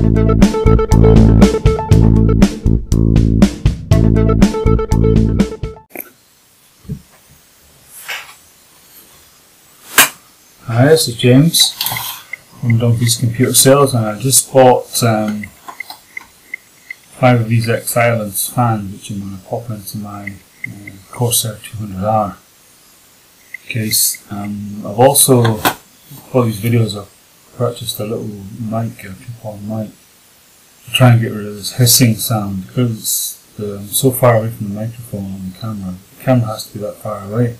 Hi, this is James from Donkey's Computer Sales, and I just bought 5 of these xilence fans, which I'm going to pop into my Corsair 200R case. I've also, for these videos, I've purchased a little mic, a clip-on mic, to try and get rid of this hissing sound, because I'm so far away from the microphone on the camera. The camera has to be that far away.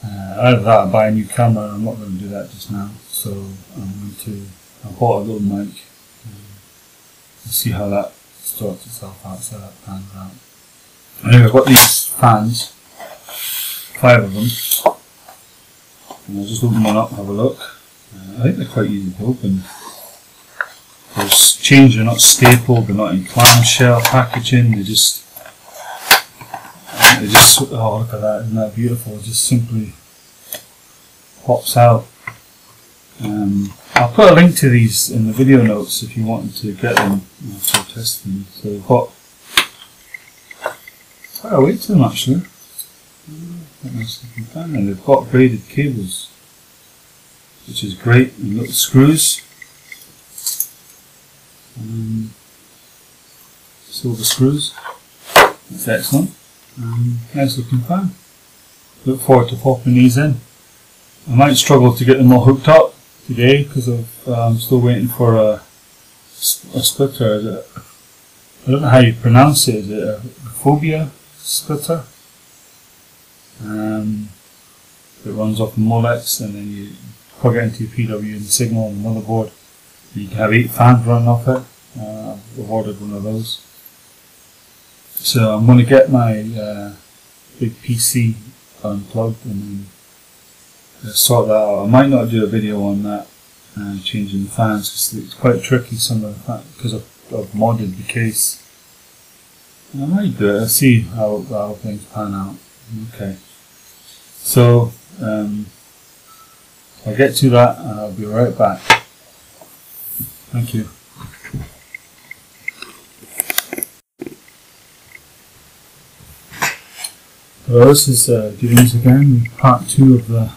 Either that or buy a new camera, and I'm not going to do that just now. So I bought a little mic to see how that sorts itself out, so that pans out. Anyway, I've got these fans, 5 of them, and I'll just open one up and have a look. I think they're quite easy to open. There's chains, they're not stapled, they're not in clamshell packaging, they just, oh look at that, isn't that beautiful? It just simply pops out. I'll put a link to these in the video notes if you wanted to get them for testing. So they've got quite a weight to them actually. And they've got braided cables, which is great, and little screws. Silver screws. That's excellent. Nice looking fan. Look forward to popping these in. I might struggle to get them all hooked up today because I'm still waiting for a splitter. I don't know how you pronounce it. Is it a phobia splitter? It runs off the Molex, and then you plug it into your PW and signal on the motherboard. You can have 8 fans running off it. I've ordered one of those. So I'm going to get my big PC unplugged and then sort that out. I might not do a video on that, changing the fans, because it's quite tricky, some of the because I've modded the case. And I might do it. I'll see how things pan out. Okay. So I'll get to that and I'll be right back. Thank you. So this is James again, part 2 of the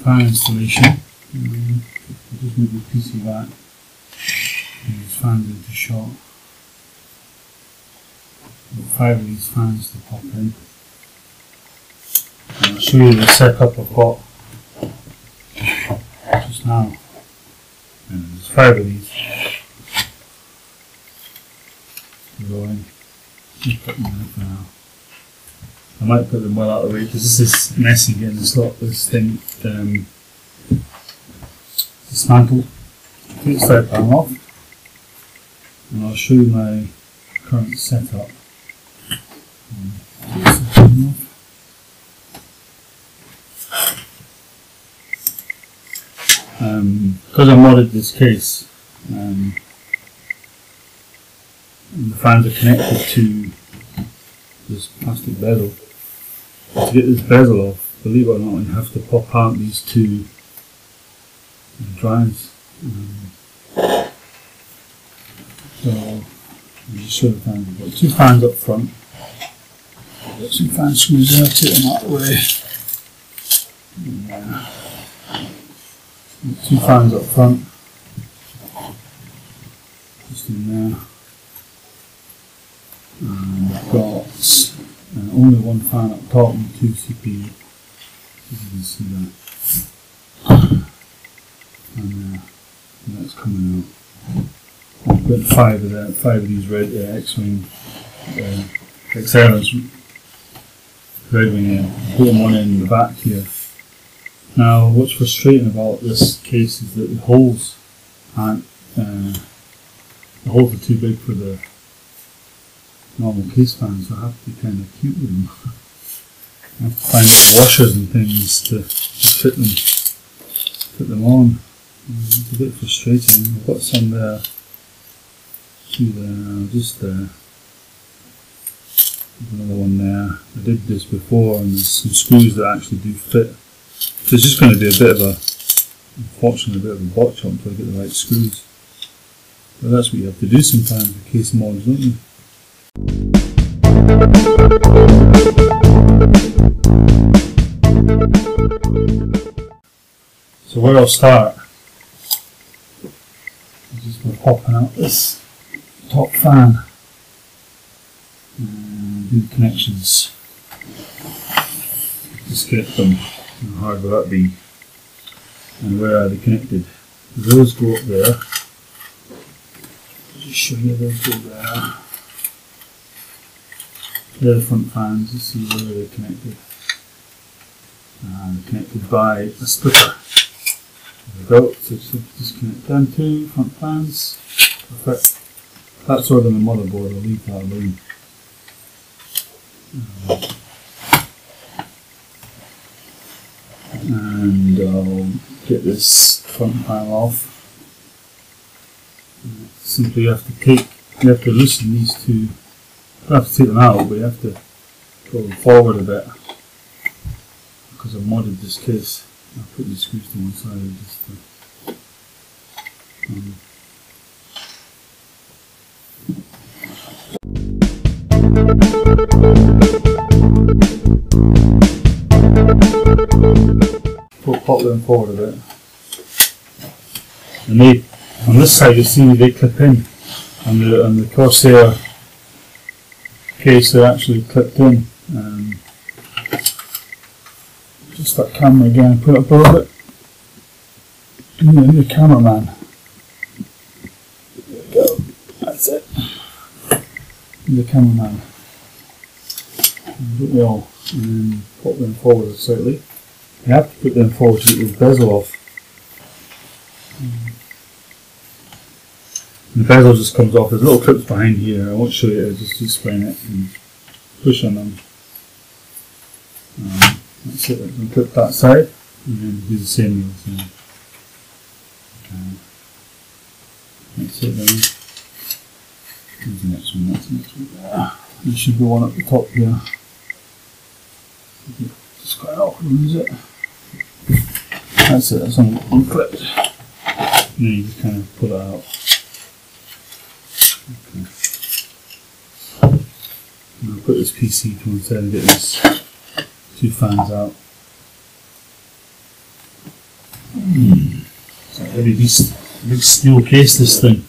fan installation. I'll just move the PC back and these fans into shot. Got 5 of these fans to pop in. And I'll show you the setup I've got just now. And there's 5 of these going. Just put them in for now. I might put them well out of the way because this is messy getting this thing dismantled. Take the side panel off, and I'll show you my current setup. Because I modded this case, and the fans are connected to this plastic bezel. To get this bezel off, believe it or not, you have to pop out these 2 drives. So I'll just show the fans. I've got 2 fans up front. I've got some fan screws there, take them out of the way. And, 2 fans up front, just in there. And I've got only 1 fan up top and 2 CPU, as you can see that. And that's coming out. I've got 5 of these red X-wing xilence Redwing in. Putting one in the back here. Now, what's frustrating about this case is that the holes aren't. The holes are too big for the normal case fans, so I have to be kind of cute with them. I have to find little washers and things to fit them on. It's a bit frustrating. I've got some there, 2 there, just there. There's another one there. I did this before, and there's some screws that actually do fit. So it's just going to be a bit of a unfortunately a bit of a botch up until I get the right screws. But that's what you have to do sometimes with case mods, don't you? So where I'll start is just by popping out this top fan and do the connections. Just get them. How hard will that be? And where are they connected? Those go up there. I'll just show you those go there. They're the front fans. Let's see where they're connected. And they're connected by a splitter. There we go. So just connect them two front fans. Perfect. That's sort of the motherboard. I'll leave that alone. And I'll get this front panel off. Simply you have to loosen these two. You don't have to take them out, but you have to go forward a bit because I've modded this case. I'll put these screws to one side just to, pop them forward a bit. And they, on this side you see they clip in. On the Corsair case they're actually clipped in. Just that camera again, put it up a little bit. The cameraman. There we go. That's it. The cameraman. Don't we all? And then pop them forward slightly. You have to put them forward to get the bezel off. And the bezel just comes off. There's little clips behind here. I won't show you, I'll just explain it and push on them. That's it, I'm going to clip that side and then do the same on the other side. That's it then. Here's the next one, that's the next one. There should be one at the top here. Just quite awkward, is it? That's it, that's unclipped. And then you just kind of pull it out. Okay. And I'll put this PC to one side and get these two fans out. It's a heavy beast, big steel case this thing.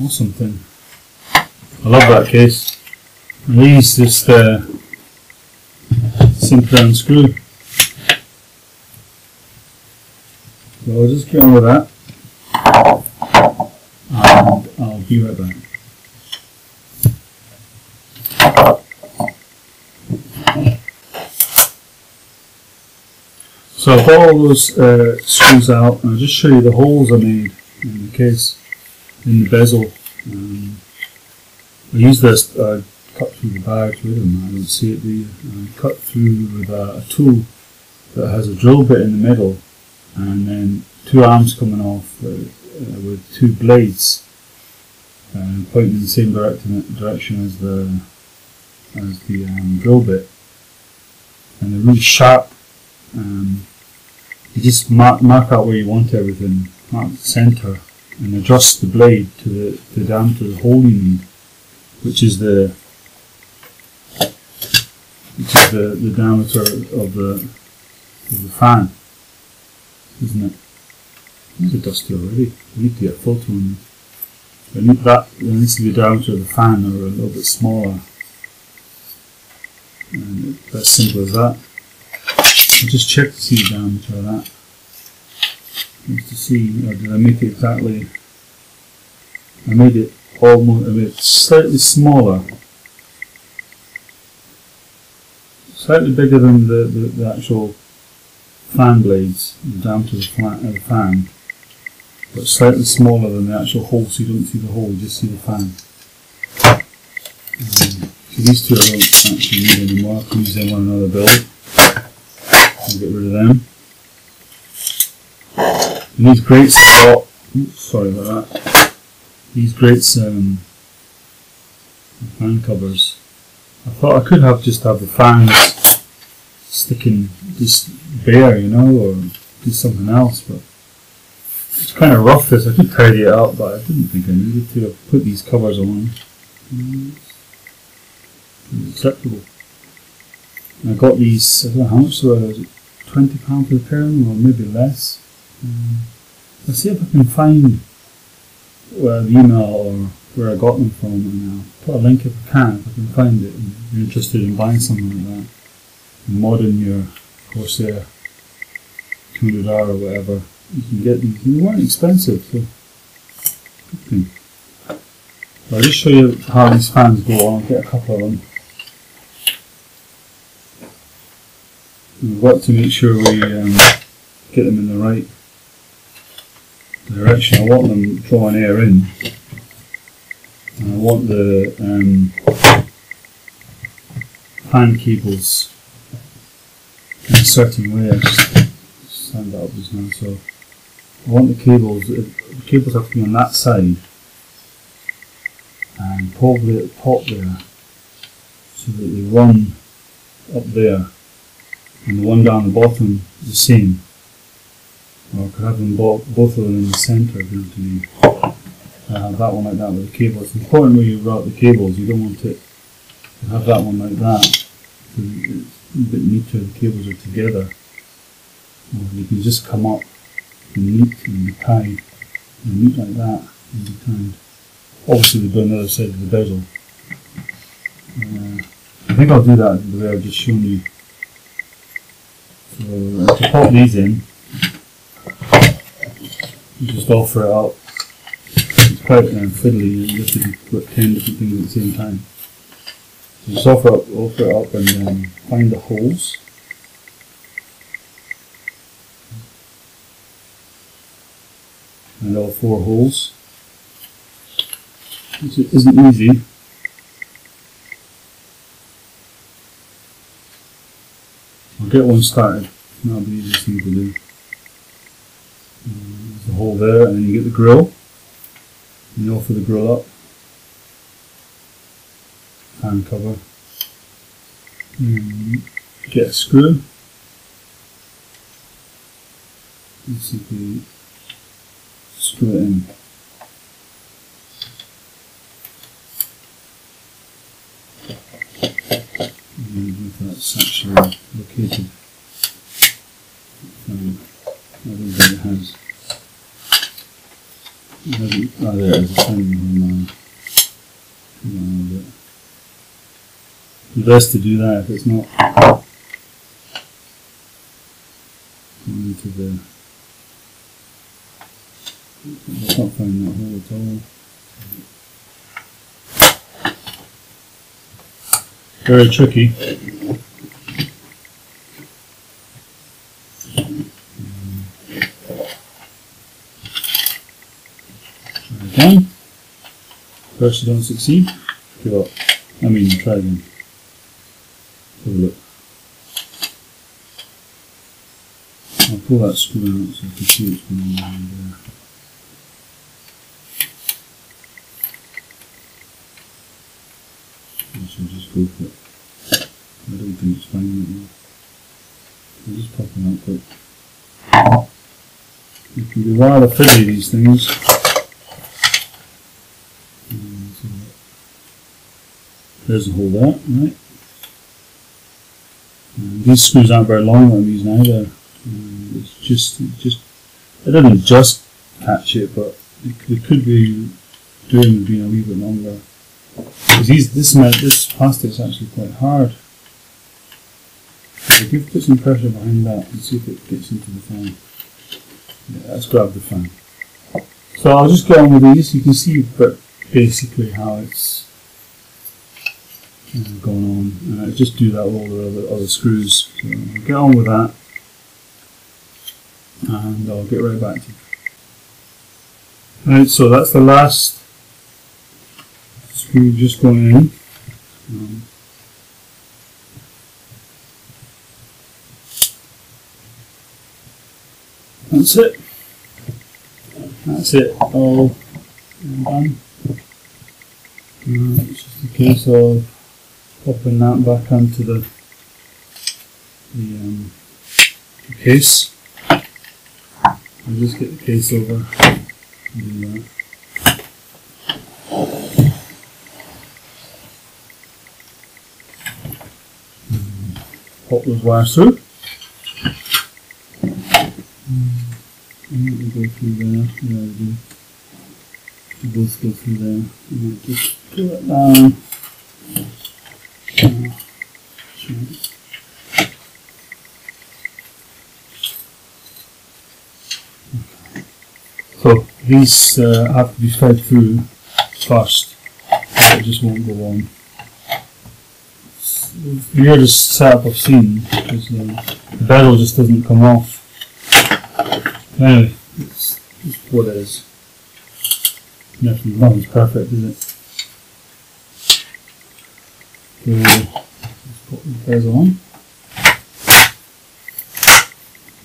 Awesome thing. I love that case. And these just simply unscrew. So I'll just get on with that and I'll be right back. So I've got all those screws out and I'll just show you the holes I made in the case, in the bezel. I used this, cut through the bags with them, I don't see it there. Cut through with a tool that has a drill bit in the middle and then two arms coming off with two blades pointing in the same direction as the drill bit. And they're really sharp. You just mark out where you want everything, mark the centre, and adjust the blade to the diameter of the hole you need, which is the diameter of the fan, isn't it? It's a dusty already. I need to get a filter on this. I need that. There needs to be the diameter of the fan, or a little bit smaller. And that's simple as that. I'll just check to see the diameter of that. Just to see, or did I make it exactly? I made it slightly smaller. Slightly bigger than the actual fan blades, the diameter of the fan. But slightly smaller than the actual hole, so you don't see the hole, you just see the fan. So these two I don't actually need anymore, I can use them on another build. I'll get rid of them. And these grates I've got, sorry about that, these grates fan covers. I thought I could just have the fans sticking just bare, you know, or do something else, but it's kind of rough this. I could tidy it up, but I didn't think I needed to. I've put these covers on. It's acceptable. And I got these, I don't know how much they were, was it £20 for the pair of them, or maybe less. Let's see if I can find the email or where I got them from, and I'll put a link if I can find it, and you're interested in buying something like that. Modding your Corsair 200R or whatever, you can get these. They weren't expensive, so good thing. I'll just show you how these fans go on. I'll get a couple of them. And we've got to make sure we get them in the right direction. I want them drawing air in, and I want the fan cables in a certain way. I just stand that up just now. So I want the cables have to be on that side, and probably at the top there, so that they run up there, and the one down the bottom the same. Or I could have them both of them in the centre if you want to be. I have that one like that with the cable. It's important when you route the cables, you don't want it to have that one like that, so it's a bit neater, the cables are together. Or you can just come up and meet and be tied, and meet like that and be tied. Obviously we've done the other side of the bezel. I think I'll do that the way I've just shown you. So to pop these in, you just offer it up. It's quite fiddly, you have to do 10 different things at the same time. So just offer it up and then find the holes. And all 4 holes, which isn't easy. I'll get one started, that'll be the easiest thing to do. There's the hole there, and then you get the grill, and you offer the grill up, fan cover, and get a screw, basically screw it in. If that's actually located. I don't think it has. Oh, there it is. It's hanging on the best to do that if it's not into the. I can't find that hole at all. Very tricky. Again. First you don't succeed, give up. Try again. Have a look. I'll pull that screw out so you can see what's going on behind there. So just go for it. I don't think it's fine right now. I'll just pop them out quick. You can be rather fiddly, these things. So there's a hole there, right? And these screws aren't very long that I'm using either. It doesn't just catch it, but it could be doing being a wee bit longer. Because this plastic is actually quite hard. So if you put some pressure behind that and see if it gets into the fan. Yeah, let's grab the fan. So I'll just get on with these. You can see basically how it's going on. And I just do that with all the other screws. So I'll get on with that. And I'll get right back to you. Right, so that's the last screw just going in. That's it. That's it. All done. It's just a case of popping that back onto the case. I'll just get the case over and do that. Pop those wires through. And go through there. Yeah, we do. We both go through there. And just pull it down. So these have to be fed through first, it just won't go on. It's the weirdest setup I've seen, because the bezel just doesn't come off. Anyway, it's what it is. Nothing's perfect, is it? So let's put the bezel on.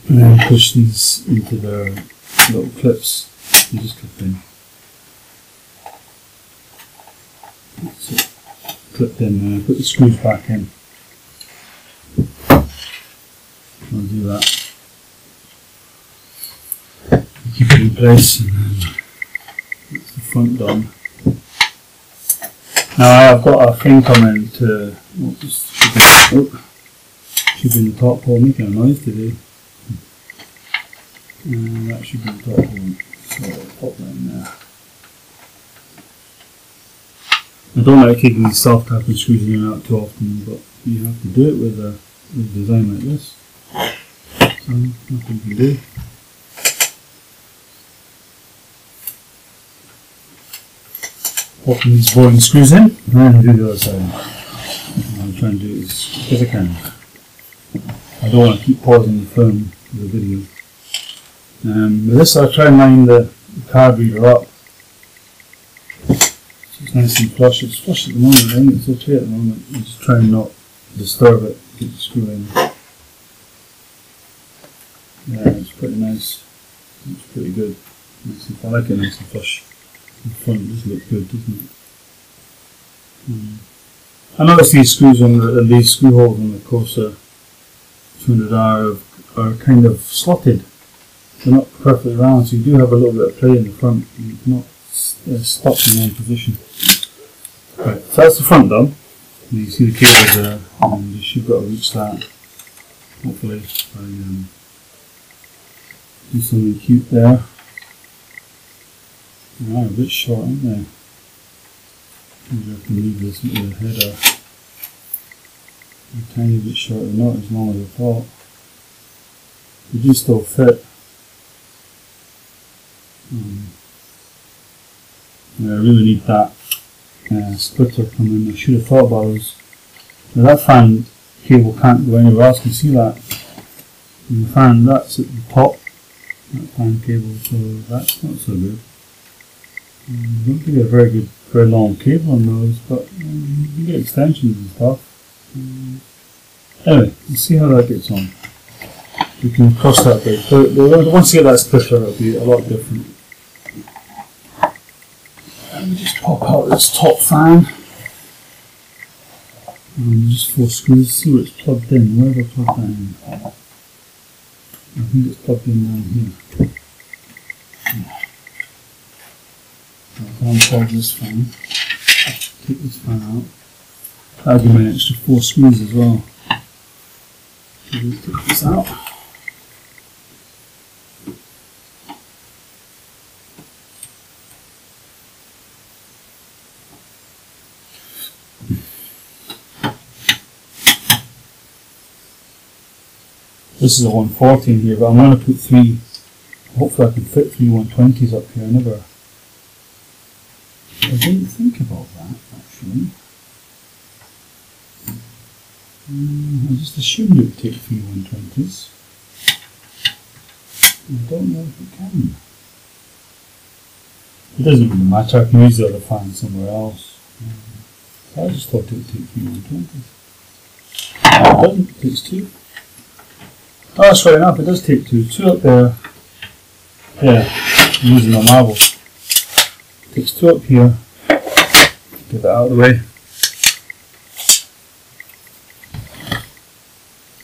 And then push these into their little clips and just clip in. That's it. Clipped in there, put the screws back in. I'll do that. Keep it in place and then that's the front done. Now I've got a thing coming to, should be in the top hole, making a noise today. That should be the top one, so I'll pop that in there. I don't like taking these soft tapping screws in and out too often, but you have to do it with a design like this. So nothing you can do. Popping these boring screws in, and then do the other side. I'll try and do it as quick as I can. I don't want to keep pausing the film for the video. With this I'll try and line the card reader up. So it's nice and flush. It's flush at the moment, I think it's okay at the moment. I'm just trying not to disturb it, keep the screw in. Yeah, it's pretty nice. It's pretty good. I like it nice and flush. The front does look good, doesn't it? I noticed these screws on these screw holes on the Corsair 200R are kind of slotted. They're not perfectly round, so you do have a little bit of play in the front. You're not stuck in one position. Right, so that's the front done. And you see the cable there, and you should be able to reach that. Hopefully, by do something cute there. They are a bit short, aren't they? Maybe I can leave this into the header. A tiny bit short, they're not as long as I thought. They do still fit. I really need that splitter coming. I should have thought about those. Now that fan cable can't go anywhere else, you can see that. And the fan, that's at the top, that fan cable, so that's not so good. Don't give you a very long cable on those, but you get extensions and stuff. Anyway, let's see how that gets on. We can cross that bit. Once you get that splitter, it'll be a lot different. Let me just pop out this top fan. And just 4 screws, see where it's plugged in. Where have I plugged that in? I think it's plugged in down here. I'll unplug this fan. Take this fan out. That'll give me an extra 4 screws as well. So we'll take this out. This is a 140 in here, but I'm going to put 3, hopefully I can fit 3 120s up here. I didn't think about that actually. I just assumed it would take 3 120s. I don't know if it can. It doesn't really matter, I can use the other fan somewhere else. I just thought it would take 3 120s. It doesn't, it takes 2. Oh, that's right enough, it does take 2. 2 up there. Yeah, I'm using my marbles. Takes 2 up here. Get that out of the way.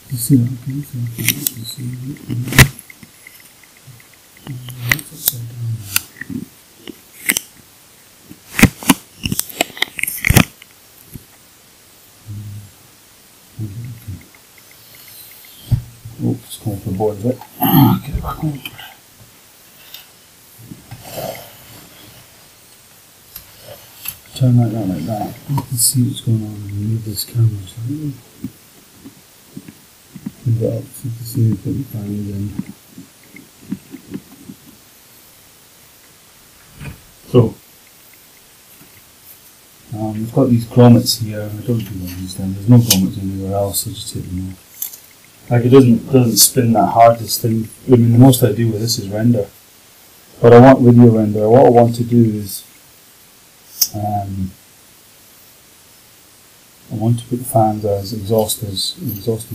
You see that? Okay, so you see that. upside down now. Oh, it's going for the board a bit. Get it back on. Turn like that. You can see what's going on when you move this camera slightly. Move it up so you can see me put the fans in. So, we've got these grommets here. I don't think I'll use them. There's no grommets anywhere else, so just take them off. Like it doesn't spin that hard, this thing. I mean, the most I do with this is render. But I want video render. What I want to do is I want to put the fans as exhausting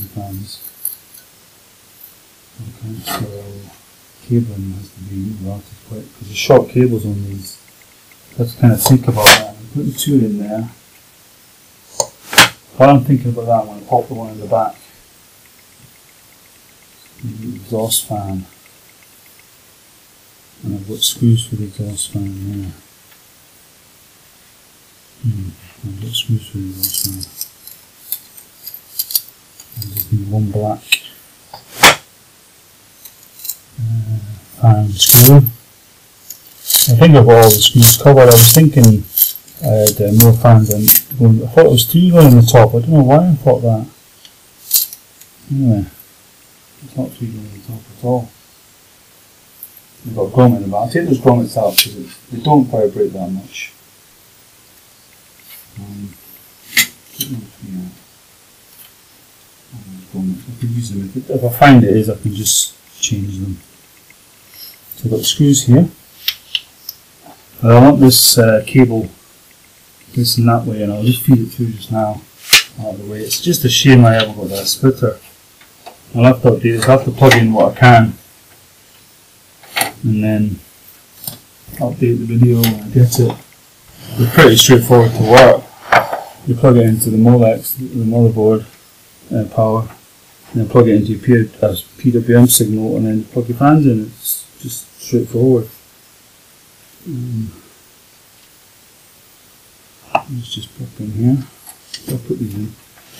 fans. Okay, so cabling has to be routed quick because there's short cables on these. Let's kind of think about that. I'm putting two in there. While I'm thinking about that, I'm going to pop the one in the back. The exhaust fan. And I've got screws for the exhaust fan there. I've got screws for the exhaust fan. I just need one black fan screw. I think I've got all the screws covered. I was thinking I had more fans than I thought it was three going on the top. I don't know why I thought that. Anyway, it's not three going on the top at all. We've got a grommet in the back. I'll take those grommets out because they don't vibrate that much. I can use them. If I find it is, I can just change them. So I've got the screws here. And I want this cable facing that way, and I'll just feed it through just now out of the way. It's just a shame I haven't got that splitter. I'll have to update this. I'll have to plug in what I can and then update the video when I get it. They're pretty straightforward to work. You plug it into the Molex, the motherboard power, and then plug it into your PWM signal, and then you plug your fans in. It's just straightforward. Let's just pop in here. I'll put these in.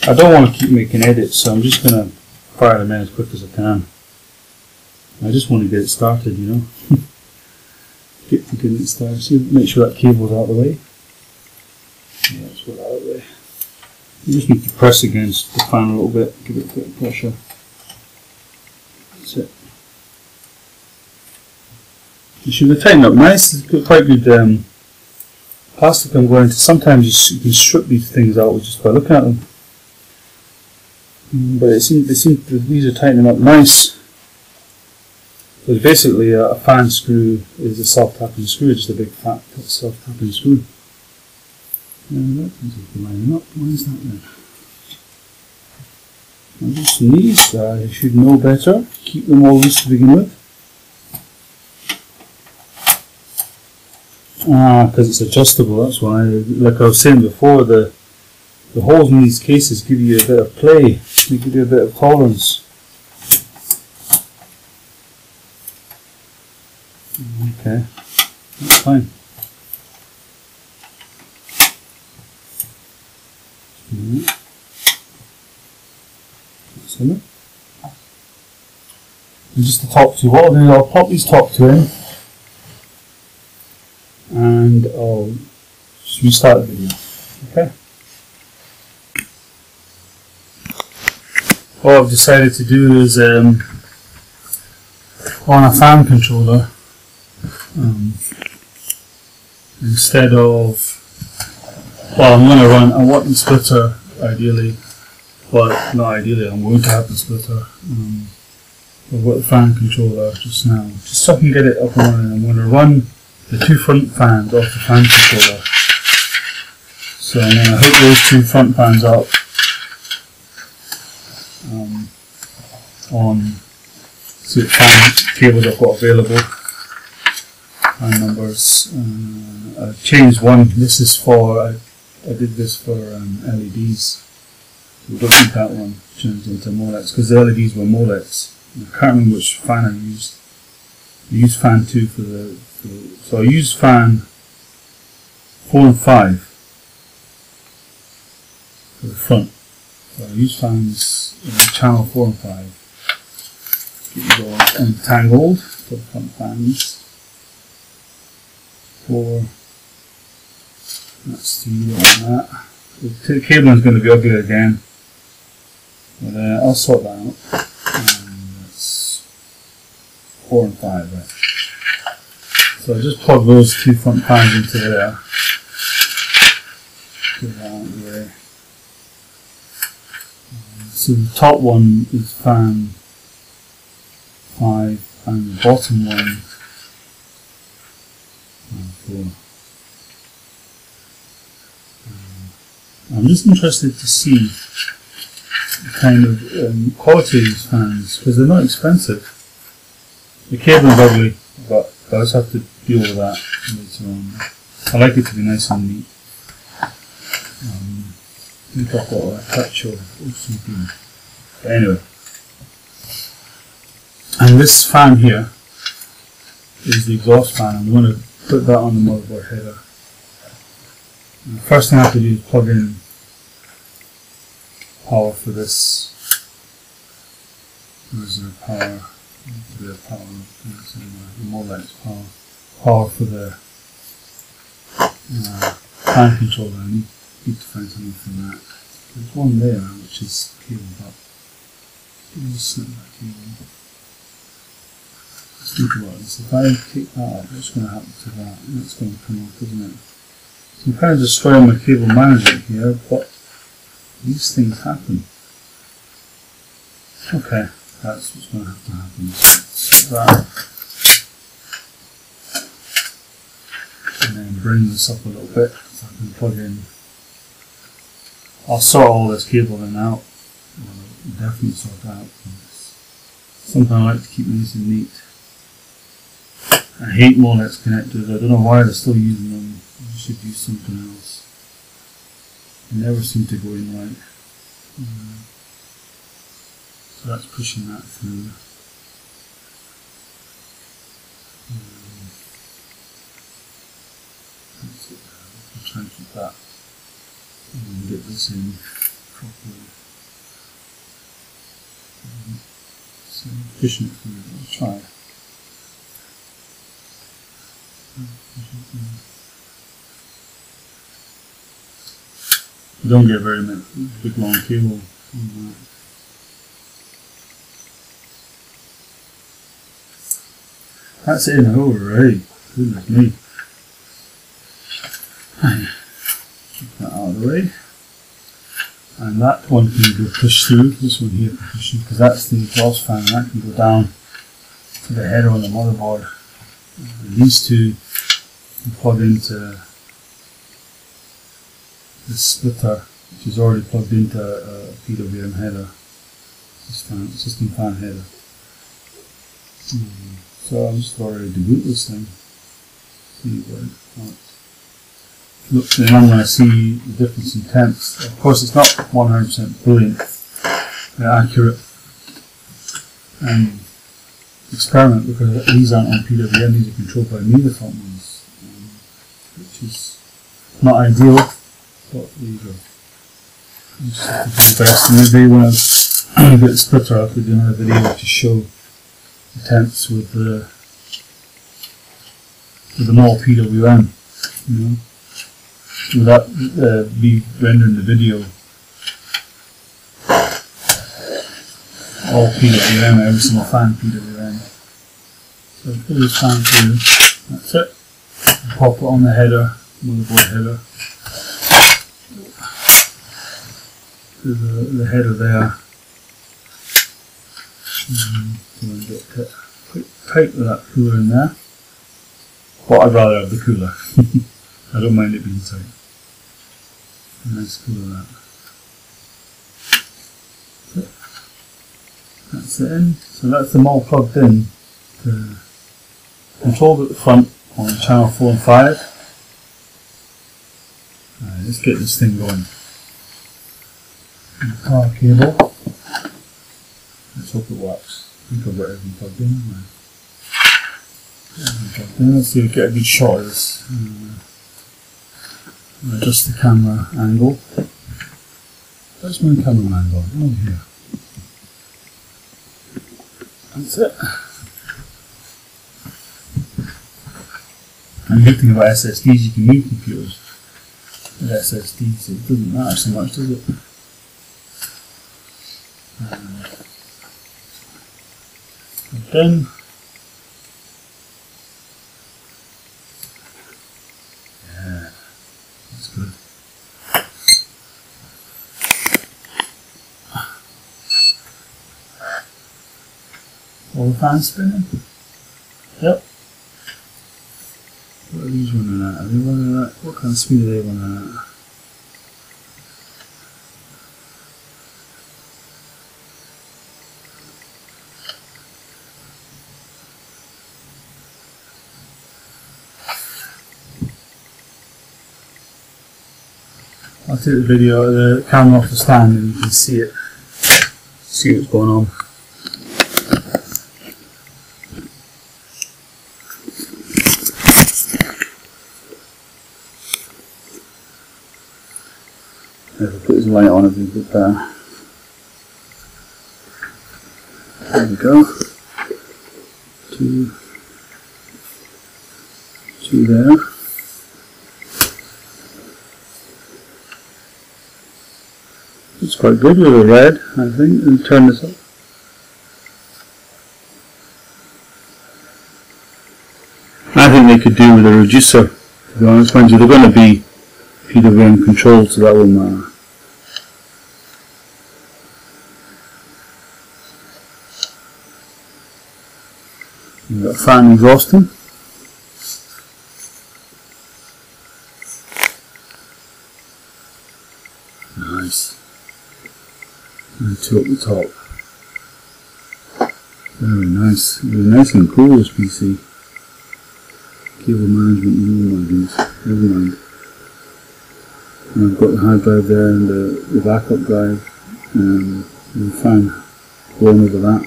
I don't want to keep making edits, so I'm just going to fire them in as quick as I can. I just want to get it started, you know. Get it started. So make sure that cable's out of the way. Yeah, it's got out of the way. You just need to press against the fan a little bit, give it a bit of pressure. That's it. You should have tightened up nice. It's got quite good plastic I'm going to. Sometimes you can strip these things out just by looking at them. But these are tightening up nice. So basically a fan screw is a self-tapping screw, just a big fat self-tapping screw. And that seems to be lining up. Why is that then? And just these, you should know better. Keep them all loose to begin with. Because it's adjustable, that's why. Like I was saying before, the holes in these cases give you a bit of play. They give you a bit of tolerance. Okay, that's fine. That's in it. And just the top two. What I'll do is I'll pop these top two in, and I'll just restart the video. Okay. What I've decided to do is on a fan controller, instead of, well, I want the splitter ideally, but not ideally, I'm going to have the splitter. I've got the fan controller just now, just so I can get it up and running. I'm going to run the two front fans off the fan controller. So I'm going to hook those two front fans up on the fan cables I've got available. Fan numbers. I've changed one. This is for, I did this for LEDs. We don't need that one changed into Molex because the LEDs were Molex. I can't remember which fan I used. I use fan 2 for the so I use fan 4 and 5 for the front. So I use fans channel 4 and 5. Keep those entangled for the front fans. 4. That's 3 on that. The cabling is going to be ugly again, but I'll sort that out. And that's 4 and 5, right? So I just plug those 2 front fans into there. Get that out of the way. So the top one is fan 5 and the bottom one fan 4. I'm just interested to see the kind of quality of these fans, because they're not expensive. The cabling is ugly, but I just have to deal with that later on. I like it to be nice and neat. I think I've got a touch of OCD. But anyway. And this fan here is the exhaust fan. I'm going to put that on the motherboard header. And the first thing I have to do is plug in power for this. Where's the power? The power, the Molex power. Power for the fan controller. I need to find something from that. There's one there which is cabled up. Just snip that cable. Just think about this. If I take that up, what's going to happen to that? It's going to come off, isn't it? So I'm kind of destroying my cable management here, but these things happen. Okay, that's what's going to have to happen. So that. And then bring this up a little bit so I can plug in. I'll sort all this cabling out. I'll definitely sort it out. It's something I like to keep nice and neat. I hate Molex connectors. I don't know why they're still using them. You should use something else. They never seem to go in right. So that's pushing that through. That's it. I'll try and keep that. And get this in properly. So pushing it through. I'll try. You don't get very much big long cable on that. That's it in already. Goodness me. Keep that out of the way. And that one can go push through. This one here can push through because that's the exhaust fan, and that can go down to the header on the motherboard. And these two can plug into the splitter, which is already plugged into a PWM header, system fan header. So I'm just already deboot this thing. See what it looks. Then I'm going to see the difference in temps. Of course, it's not 100% brilliant, accurate, and experiment because these aren't on PWM. These are controlled by me, the front ones, which is not ideal. But there you go. I just have to do the best. And maybe when I get the splitter, I'll have to do another video to show the temps with them all PWM. You know, without me rendering the video all PWM, every single fan PWM. So put this fan through. That's it. Pop it on the header, motherboard header. The header there. So I get quite tight with that cooler in there. But I'd rather have the cooler. I don't mind it being tight. A nice cooler that. That's it in. So that's them all plugged in. The controlled at the front on channel 4 and 5. Alright, let's get this thing going. The power cable. Let's hope it works. I think I've got everything plugged in. Let's see if we get a good shot of this. Adjust the camera angle. Where's my camera angle? Oh, here. That's it. And the good thing about SSDs, you can move computers with SSDs, so it doesn't matter so much, does it? And then yeah, that's good. All the fans spinning? Yep. What are these running at? Are they running at? What kind of speed are they running at? I'll take the video, the camera off the stand, and you can see it. See what's going on. If I put his light on, it'll be a bit better. There we go. Two there. It's quite good with the red, I think, and turn this up. I think they could do with a reducer, to be honest. Mind you, they're going to be PWM controlled, so that won't matter. We've got fan exhausting. Nice. And two up the top. Very nice. Very nice and cool, this PC. Cable management, never mind. And I've got the hard drive there and the backup drive, and the fan going over that.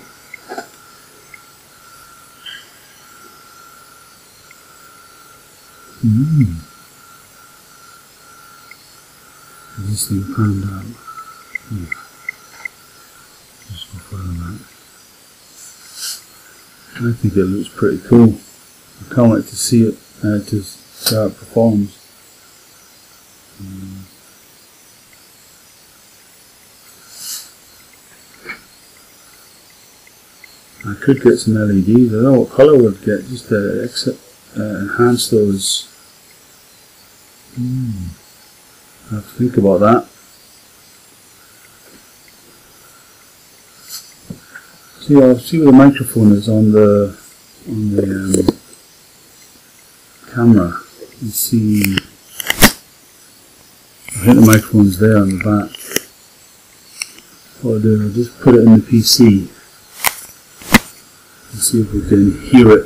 This thing panned out. Yeah. Just go further back. I think it looks pretty cool. I can't wait to see it, to see how it performs. I could get some LEDs. I don't know what colour we'd get, just to enhance those. I have to think about that. See, I'll see where the microphone is on the camera. You see, I think the microphone's there on the back. What I'll do, I'll just put it in the PC and see if we can hear it.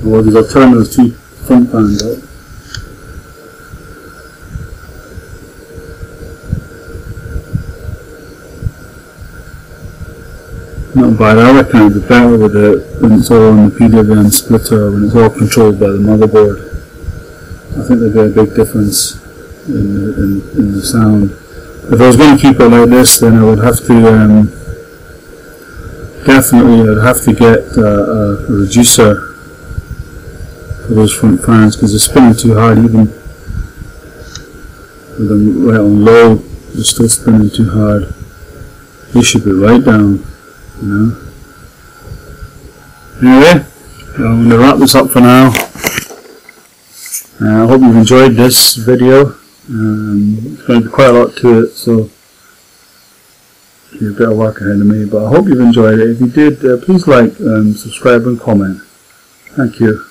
Well, I'll turn those two front fans out. Not bad. I reckon it'd be better with it when it's all on the PWM splitter, when it's all controlled by the motherboard. I think there'd be a big difference in the sound. If I was going to keep it like this, then I would have to definitely I'd have to get a reducer for those front fans, because they're spinning too hard. Even with them right on low, they're still spinning too hard. They should be right down, you know. Anyway, I'm going to wrap this up for now. I hope you've enjoyed this video. It's going to be quite a lot to it, so you've got a bit of work ahead of me, but I hope you've enjoyed it. If you did, please like, subscribe and comment. Thank you.